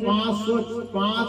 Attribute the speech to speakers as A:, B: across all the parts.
A: 5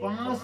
A: 5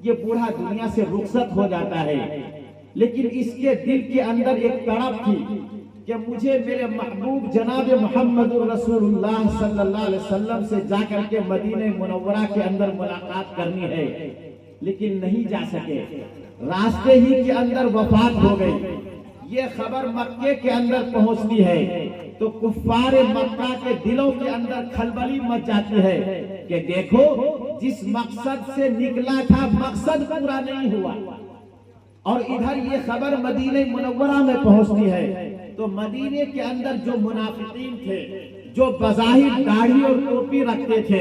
A: یہ بوڑھا دنیا سے رخصت ہو جاتا ہے، لیکن اس کے دل کے اندر ایک تڑپ تھی کہ مجھے میرے محبوب جناب محمد رسول اللہ صلی اللہ علیہ وسلم سے جا کر کے مدینہ منورہ کے اندر ملاقات کرنی ہے، لیکن نہیں جا سکے۔ راستے ہی کے اندر وفات ہو گئی۔ یہ خبر مکے کے اندر پہنچتی ہے تو کفار مکہ کے دلوں کے اندر کھلبلی مچ جاتی ہے کہ دیکھو جس مقصد سے نکلا تھا مقصد پورا نہیں ہوا۔ اور ادھر یہ خبر مدینہ منورہ میں پہنچتی ہے تو مدینے کے اندر جو منافقین تھے، جو بظاہر داڑھی اور ٹوپی رکھتے تھے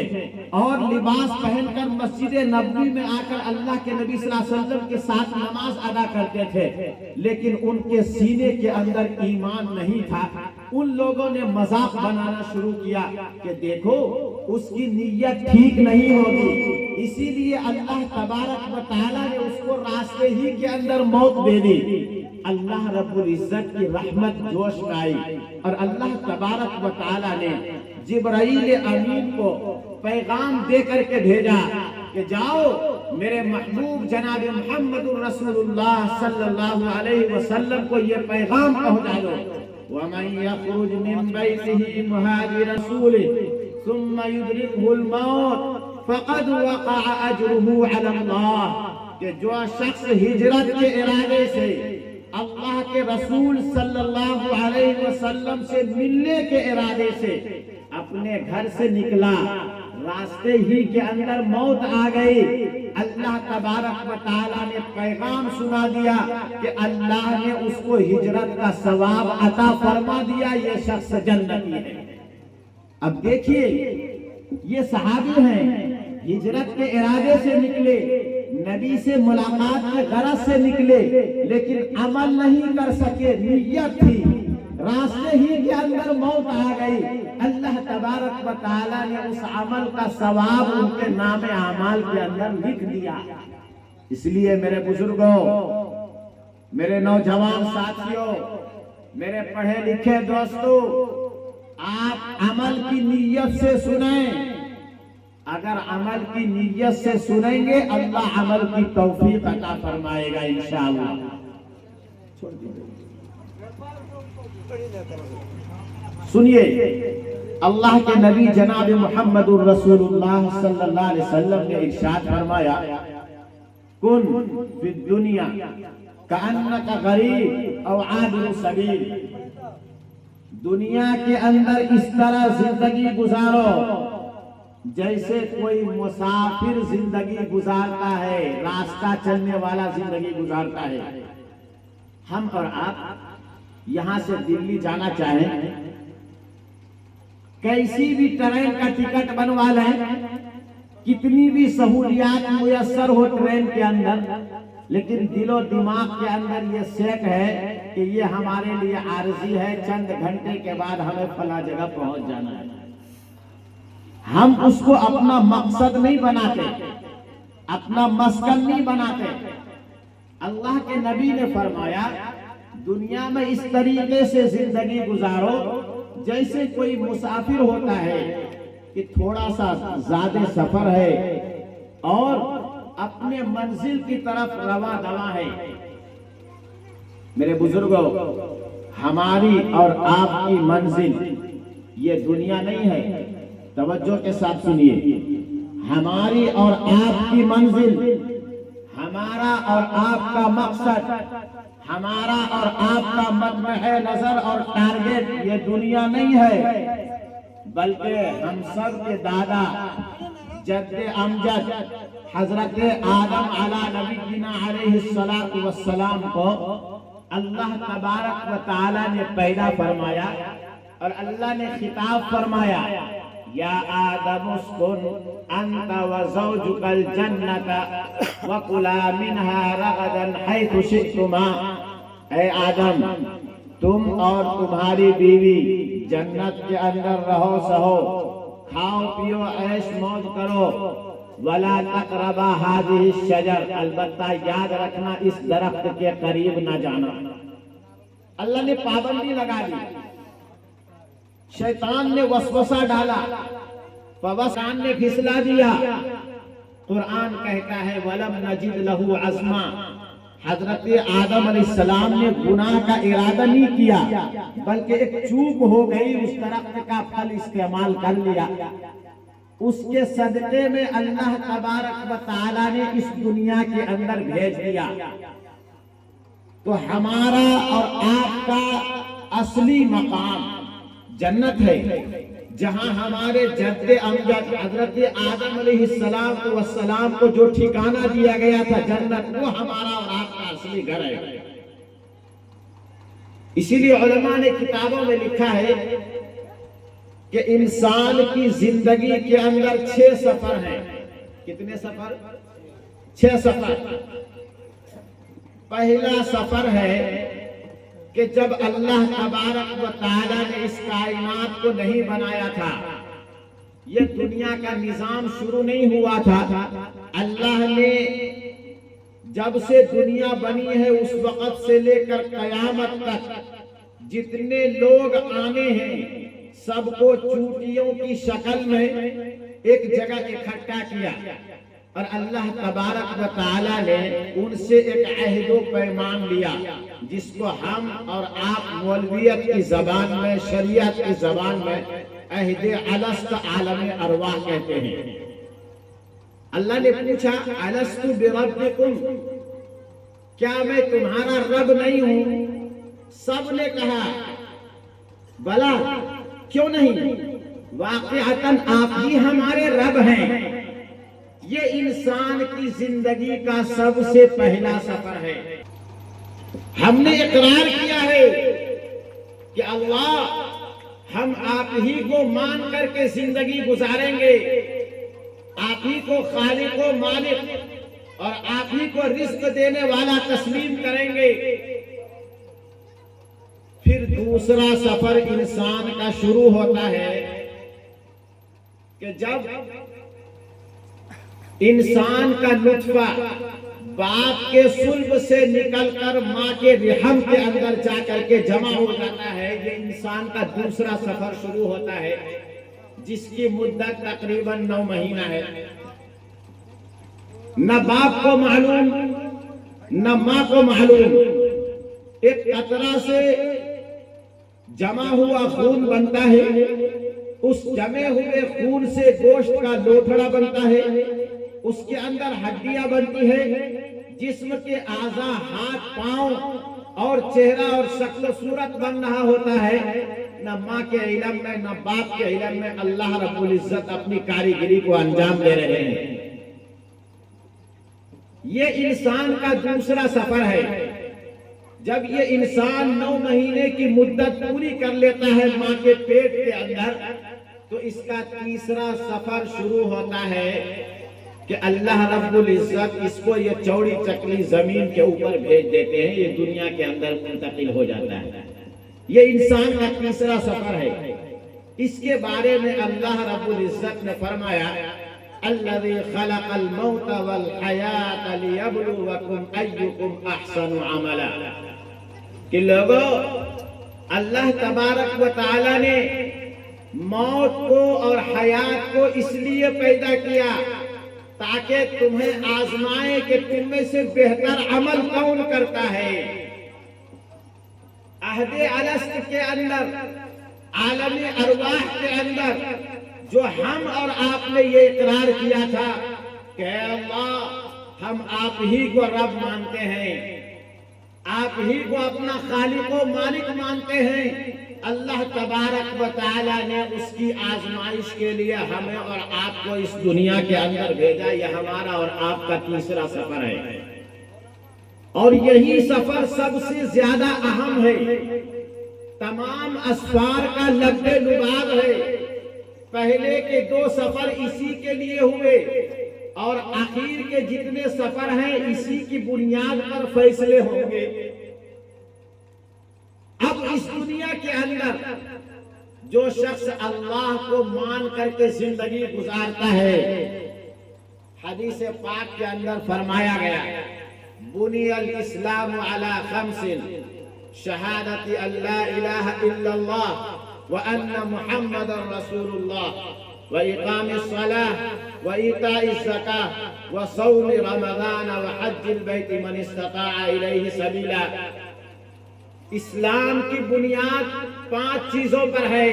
A: اور لباس پہن کر مسجد نبوی میں آ کر اللہ کے نبی صلی اللہ علیہ وسلم کے ساتھ نماز ادا کرتے تھے، لیکن ان کے سینے کے اندر ایمان نہیں تھا، ان لوگوں نے مذاق بنانا شروع کیا کہ دیکھو اس کی نیت ٹھیک نہیں ہوگی، اسی لیے اللہ تبارک و تعالیٰ نے اس کو راستے ہی کے اندر موت دے دی۔ اللہ رب العزت کی رحمت جوش میں آئی اور اللہ تبارک و تعالیٰ نے جبرائیل امین کو پیغام دے کر کے بھیجا کہ جاؤ میرے محبوب جناب محمد رسول اللہ صلی اللہ علیہ وسلم کو یہ پیغام پہنچا دو۔ وَمَن يَخْرُجْ مِن بَيْتِهِ مُهَاجِرًا رَسُولِهِ ثُمَّ يُدْرِكْهُ الْمَوْتُ فَقَدْ وَقَعَ أَجْرُهُ عَلَى اللَّهِ کہ جو شخص ہجرت کے ارادے سے اللہ کے رسول صلی اللہ علیہ وسلم سے ملنے کے ارادے سے اپنے گھر سے نکلا، راستے ہی کے اندر موت آ گئی، اللہ تبارک و تعالیٰ نے پیغام سنا دیا کہ اللہ نے اس کو ہجرت کا ثواب عطا فرما دیا، یہ شخص جنتی ہے۔ اب دیکھیے یہ صحابی ہیں، ہجرت کے ارادے سے نکلے، نبی سے ملاقات کے غرض سے نکلے، لیکن عمل نہیں کر سکے، نیت تھی، راستے ہی کے اندر موت آ گئی، اللہ تبارک و تعالیٰ نے اس عمل کا ثواب ان کے نام اعمال کے اندر لکھ دیا۔ اس لیے میرے بزرگوں، میرے نوجوان ساتھیوں، میرے پڑھے لکھے دوستوں، آپ عمل کی نیت سے سنیں، اگر عمل کی نیت سے سنیں گے اللہ عمل کی توفیق عطا فرمائے گا انشاءاللہ۔ سنیے اللہ کے نبی جناب محمد الرسول اللہ صلی اللہ علیہ وسلم نے ارشاد فرمایا کن فی الدنیا کأنک غریب او عابر سبیل، دنیا کے اندر اس طرح زندگی گزارو جیسے کوئی مسافر زندگی گزارتا ہے، راستہ چلنے والا زندگی گزارتا ہے۔ ہم اور آپ یہاں سے دلی جانا چاہیں، کیسی بھی ٹرین کا ٹکٹ بنوا لیں، کتنی بھی سہولیات میسر ہو ٹرین کے اندر، لیکن دل و دماغ کے اندر یہ شک ہے کہ یہ ہمارے لیے عارضی ہے، چند گھنٹے کے بعد ہمیں فلاں جگہ پہنچ جانا ہے۔ ہم اس کو اپنا مقصد نہیں بناتے، اپنا مسکن نہیں بناتے۔ اللہ کے نبی نے فرمایا دنیا میں اس طریقے سے زندگی گزارو جیسے کوئی مسافر ہوتا ہے کہ تھوڑا سا زیادہ سفر ہے اور اپنے منزل کی طرف رواں دواں ہے۔ میرے بزرگوں، ہماری اور آپ کی منزل یہ دنیا نہیں ہے، توجہ کے ساتھ سنیے، ہماری اور آپ کی منزل، ہمارا اور آپ کا مقصد، ہمارا اور آپ کا مطمح نظر اور ٹارگٹ یہ دنیا نہیں ہے، بلکہ ہم سب کے دادا جد امجد حضرت آدم علی نبینا علیہ السلام کو اللہ تبارک و تعالی نے پیدا فرمایا اور اللہ نے خطاب فرمایا یا آدم اسکن انت وزوجک الجنت وکلا منها رغدا حیث شئتما، اے آدم تم اور تمہاری بیوی جنت کے اندر رہو سہو، کھاؤ پیو عیش موج کرو، ولا تقربا هذه الشجر، البتہ یاد رکھنا اس درخت کے قریب نہ جانا۔ اللہ نے پابندی لگا دی، شیطان نے وسوسہ ڈالا، شیطان نے پھسلا دیا، قرآن کہتا ہے وَلَمْ نَجِدْ لَهُ عَزْمًا، حضرت آدم علیہ السلام نے گناہ کا ارادہ نہیں کیا، بلکہ ایک چوک ہو گئی، اس درخت کا پھل استعمال کر لیا، اس کے صدقے میں اللہ تبارک و تعالی نے اس دنیا کے اندر بھیج دیا۔ تو ہمارا اور آپ کا اصلی مقام جنت ہے، جہاں ہمارے جد امجد حضرت آدم علیہ السلام کو جو ٹھکانہ دیا گیا تھا جنت، وہ ہمارا اور آپ کا اصلی گھر ہے۔ اسی لیے علماء نے کتابوں میں لکھا ہے کہ انسان کی زندگی کے اندر 6 سفر ہیں۔ کتنے سفر؟ 6 سفر۔ پہلا سفر ہے کہ جب اللہ تبارک و تعالی نے اس کائنات کو نہیں بنایا تھا، یہ دنیا کا نظام شروع نہیں ہوا تھا، اللہ نے جب سے دنیا بنی ہے اس وقت سے لے کر قیامت تک جتنے لوگ آنے ہیں سب کو چوٹیوں کی شکل میں ایک جگہ اکٹھا کیا، اور اللہ تبارک و تعالی نے ان سے ایک عہد و پیمان لیا، جس کو ہم اور آپ مولویت کی زبان میں، شریعت کی زبان میں عہد الست عالم ارواح کہتے ہیں۔ اللہ نے پوچھا الست بربکم، کیا میں تمہارا رب نہیں ہوں؟ سب نے کہا بلا، کیوں نہیں، واقعتاً آپ ہی ہمارے رب ہیں۔ یہ انسان کی زندگی کا سب سے پہلا سفر ہے۔ ہم نے اقرار کیا ہے کہ اللہ، ہم آپ ہی کو مان کر کے زندگی گزاریں گے، آپ ہی کو خالق و مالک اور آپ ہی کو رزق دینے والا تسلیم کریں گے۔ پھر دوسرا سفر انسان کا شروع ہوتا ہے کہ جب انسان کا نطفہ باپ کے صلب سے نکل کر ماں کے رحم کے اندر جا کر کے جمع ہو جاتا ہے، یہ انسان کا دوسرا سفر شروع ہوتا ہے، جس کی مدت تقریباً 9 مہینہ ہے۔ نہ باپ کو معلوم نہ ماں کو معلوم، ایک قطرہ سے جمع ہوا خون بنتا ہے، اس جمے ہوئے خون سے گوشت کا لوتھڑا بنتا ہے، اس کے اندر ہڈیاں بنتی ہے، جسم کے اعضاء ہاتھ پاؤں اور چہرہ اور شکل و صورت بن رہا ہوتا ہے۔ نہ ماں کے علم میں نہ باپ کے علم میں اللہ رب العزت اپنی کاریگری کو انجام دے رہے ہیں۔ یہ انسان کا دوسرا سفر ہے۔ جب یہ انسان 9 مہینے کی مدت پوری کر لیتا ہے ماں کے پیٹ کے اندر، تو اس کا تیسرا سفر شروع ہوتا ہے کہ اللہ رب العزت اس کو یہ چوڑی چکلی زمین کے اوپر بھیج دیتے ہیں، یہ دنیا کے اندر منتقل ہو جاتا ہے۔ یہ انسان کا تیسرا سفر ہے۔ اس کے بارے میں اللہ رب العزت نے فرمایا الذی خلق الموت والحیات لیبلوکم ایکم احسن عملا، کہ لوگوں، اللہ تبارک و تعالی نے موت کو اور حیات کو اس لیے پیدا کیا تاکہ تمہیں آزمائے کہ تم میں سے بہتر عمل کون کرتا ہے۔ عہد الست کے اندر، عالم ارواح کے اندر جو ہم اور آپ نے یہ اقرار کیا تھا کہ اے اللہ، ہم آپ ہی کو رب مانتے ہیں، آپ ہی کو اپنا خالق و مالک مانتے ہیں، اللہ تبارک و تعالی نے اس کی آزمائش کے لیے ہمیں اور آپ کو اس دنیا کے اندر بھیجا۔ یہ ہمارا اور آپ کا تیسرا سفر ہے، اور یہی سفر سب سے زیادہ اہم ہے، تمام اسفار کا لب لباب ہے۔ پہلے کے 2 سفر اسی کے لیے ہوئے، اور آخر کے جتنے سفر ہیں اسی کی بنیاد پر فیصلے ہوں گے۔ اب اس دنیا کے اندر جو شخص اللہ کو مان کر کے زندگی گزارتا ہے، حدیث پاک کے اندر فرمایا گیا بنی الاسلام علی 5 شہادت ان لا الہ الا اللہ وان محمد رسول اللہ وإقام الصلاة وإيتاء الزكاة وصوم رمضان وحج البيت من استطاع إليه سبيلا۔ اسلام کی بنیاد 5 چیزوں پر ہے۔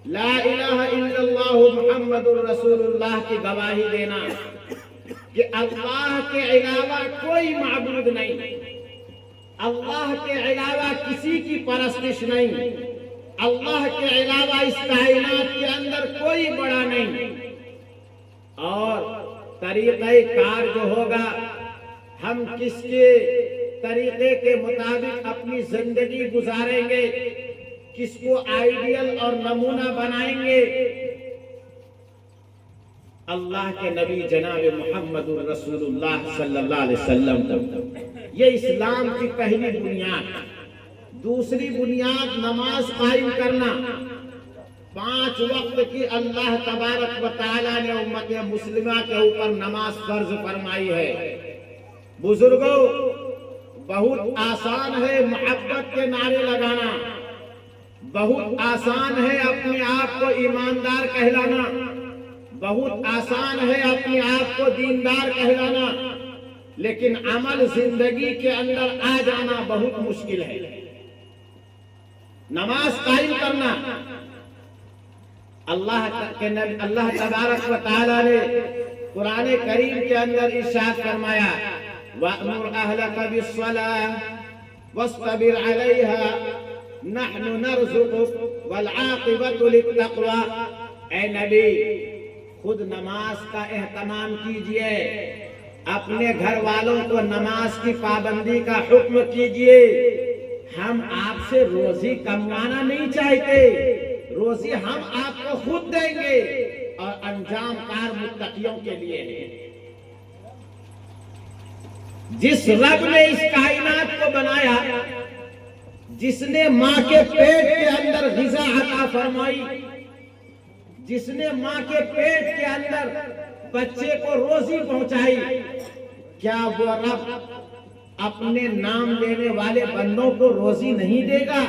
A: لا الہ الا اللہ محمد الرسول اللہ کی گواہی دینا کہ اللہ کے علاوہ کوئی معبود نہیں، اللہ کے علاوہ کسی کی پرستش نہیں، اللہ کے علاوہ اس کائنات کے اندر کوئی بڑا نہیں۔ اور طریقہ کار جو ہوگا، ہم کس کے طریقے کے مطابق اپنی زندگی گزاریں گے، کس کو آئیڈیل اور نمونہ بنائیں گے، اللہ کے نبی جناب محمد الرسول اللہ صلی اللہ علیہ وسلم کو۔ یہ اسلام کی پہلی بنیاد۔ دوسری بنیاد نماز قائم کرنا۔ 5 وقت کی اللہ تبارک و تعالیٰ نے امت مسلمہ کے اوپر نماز فرض فرمائی ہے۔ بزرگوں، بہت آسان ہے محبت کے نعرے لگانا، بہت آسان ہے اپنے آپ کو ایماندار کہلانا، بہت آسان ہے اپنے آپ کو دیندار کہلانا، لیکن عمل زندگی کے اندر آ جانا بہت مشکل ہے۔ نماز قائم کرنا، اللہ تبارک و تعالیٰ نے قرآن کریم کے اندر ارشاد فرمایا وَأْمُرْ أَهْلَكَ بِالصَّلَاةِ وَاصْطَبِرْ عَلَيْهَا نَحْنُ نَرْزُقُكَ وَالْعَاقِبَةُ لِلتَّقْوَىٰ۔ اے نبی، خود نماز کا اہتمام کیجئے، اپنے گھر والوں کو نماز کی پابندی کا حکم کیجئے۔ ہم آپ سے روزی کموانا نہیں چاہتے، روزی ہم آپ کو خود دیں گے، اور انجام کار متقیوں کے لیے ہے۔ جس رب نے اس کائنات کو بنایا، جس نے ماں کے پیٹ کے اندر غذا عطا فرمائی، جس نے ماں کے پیٹ کے اندر بچے کو روزی پہنچائی، کیا وہ رب اپنے نام لینے والے بندوں کو روزی نہیں دے گا؟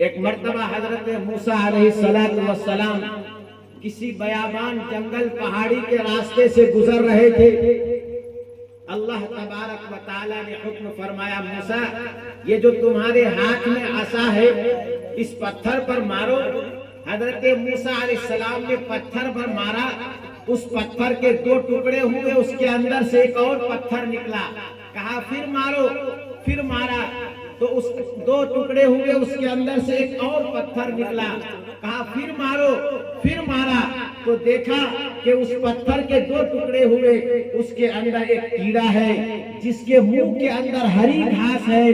A: ایک مرتبہ حضرت موسیٰ علیہ السلام کسی بیابان جنگل پہاڑی کے راستے سے گزر رہے تھے۔ اللہ تبارک و تعالیٰ نے حکم فرمایا موسیٰ، یہ جو تمہارے ہاتھ میں عصا ہے اس پتھر پر مارو۔ حضرت موسیٰ علیہ السلام نے پتھر پر مارا، اس پتھر کے 2 ٹکڑے ہوئے، اس کے اندر سے ایک اور پتھر نکلا، کہا پھر مارو، پھر مارا تو اس 2 ٹکڑے ہوئے، اس کے اندر سے ایک اور پتھر نکلا، کہا پھر مارو، پھر مارا تو دیکھا کہ اس پتھر کے 2 ٹکڑے ہوئے، اس کے اندر ایک کیڑا ہے جس کے منہ کے اندر ہری گھاس ہے،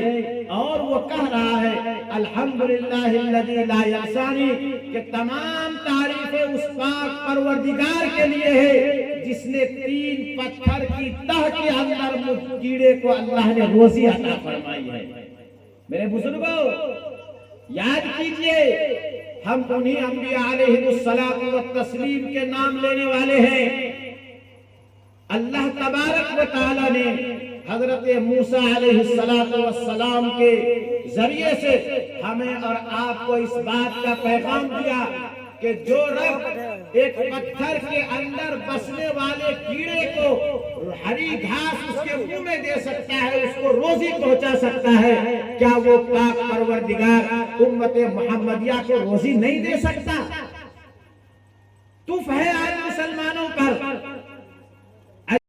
A: اور وہ کہہ رہا ہے الحمدللہ الذی لا ینسانی، کہ تمام تعریفیں اس پاک پروردگار کے لیے ہے جس نے 3 پتھر کی تہ کے اندر مجھ کیڑے کو اللہ نے روزی عطا فرمائی ہے۔ میرے بزرگوں، یاد کیجئے، ہم انہی انبیاء علیہ الصلوۃ والتسلیم کے نام لینے والے ہیں۔ اللہ تبارک و تعالی نے حضرت موسیٰ علیہ السلام کے ذریعے سے ہمیں اور آپ کو اس بات کا پیغام دیا کہ جو رب ایک پتھر کے اندر بسنے والے کیڑے کو ہری گھاس اس کے منہ میں دے سکتا ہے، اس کو روزی پہنچا سکتا ہے، کیا وہ پاک پروردگار امت محمدیہ کو روزی نہیں دے سکتا؟